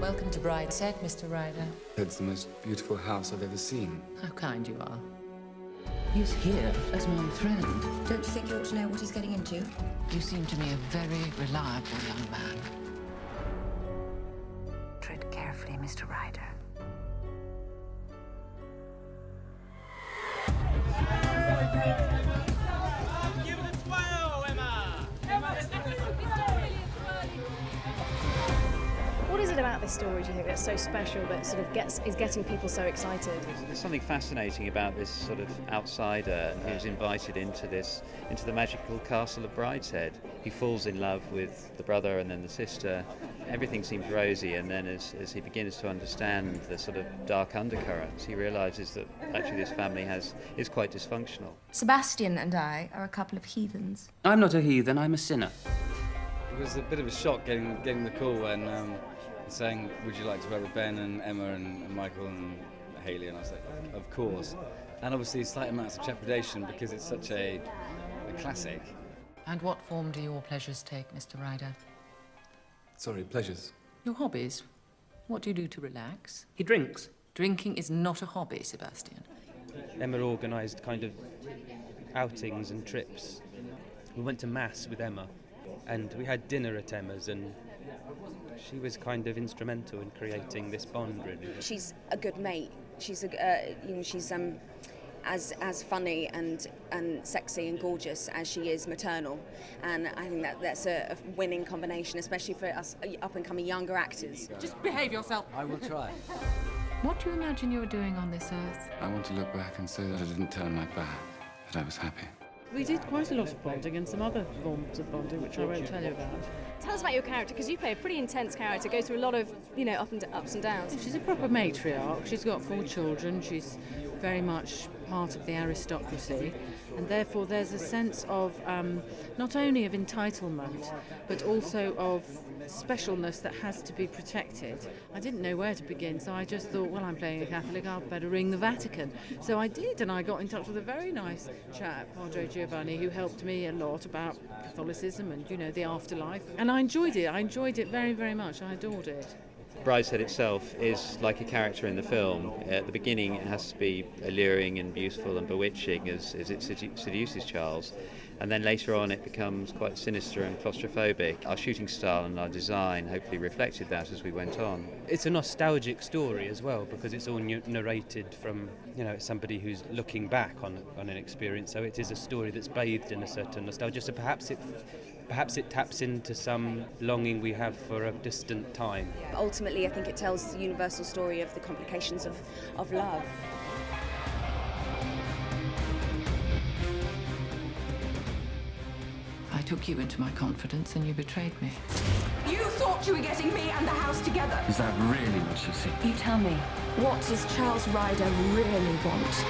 Welcome to brideshead, Mr. Ryder. It's the most beautiful house I've ever seen. How kind you are. He's here as my friend. Don't you think you ought to know what he's getting into? You seem to me a very reliable young man. Tread carefully, Mr. Ryder. Give it a twirl, Emma! What is it about this story, do you think, that's so special, that sort of is getting people so excited? There's something fascinating about this sort of outsider who's invited into the magical castle of Brideshead. He falls in love with the brother and then the sister. Everything seems rosy, and then as he begins to understand the sort of dark undercurrents, he realises that actually this family is quite dysfunctional. Sebastian and I are a couple of heathens. I'm not a heathen, I'm a sinner. It was a bit of a shock getting the call when saying, would you like to work with Ben and Emma and Michael and Hayley? And I was like, of course. And obviously slight amounts of trepidation because it's such a classic. And what form do your pleasures take, Mr. Ryder? Sorry, pleasures. Your hobbies? What do you do to relax? He drinks. Drinking is not a hobby, Sebastian. Emma organised kind of outings and trips. We went to Mass with Emma, and we had dinner at Emma's, and she was kind of instrumental in creating this bond, really. She's a good mate. She's she's as funny and sexy and gorgeous as she is maternal, and I think that's a winning combination, especially for us up and coming younger actors. Just behave yourself. I will try. What do you imagine you're doing on this earth? I want to look back and say that I didn't turn my back, that I was happy. We did quite a lot of bonding and some other forms of bonding, which I won't tell you about. Tell us about your character, because you play a pretty intense character, goes through a lot of, ups and downs. She's a proper matriarch. She's got 4 children. She's very much part of the aristocracy, and therefore there's a sense of not only of entitlement, but also of specialness that has to be protected. I didn't know where to begin, so I just thought, well, I'm playing a Catholic, I'll better ring the Vatican. So I did, and I got in touch with a very nice chap, Padre Giovanni, who helped me a lot about Catholicism and, the afterlife. And I enjoyed it. I enjoyed it very, very much. I adored it. Brideshead itself is like a character in the film. At the beginning it has to be alluring and beautiful and bewitching as it seduces Charles, and then later on it becomes quite sinister and claustrophobic. Our shooting style and our design hopefully reflected that as we went on. It's a nostalgic story as well, because it's all narrated from, somebody who's looking back on an experience, so it is a story that's bathed in a certain nostalgia, so perhaps it taps into some longing we have for a distant time. Ultimately, I think it tells the universal story of the complications of love. I took you into my confidence and you betrayed me. You thought you were getting me and the house together. Is that really what you think? You tell me, what does Charles Ryder really want?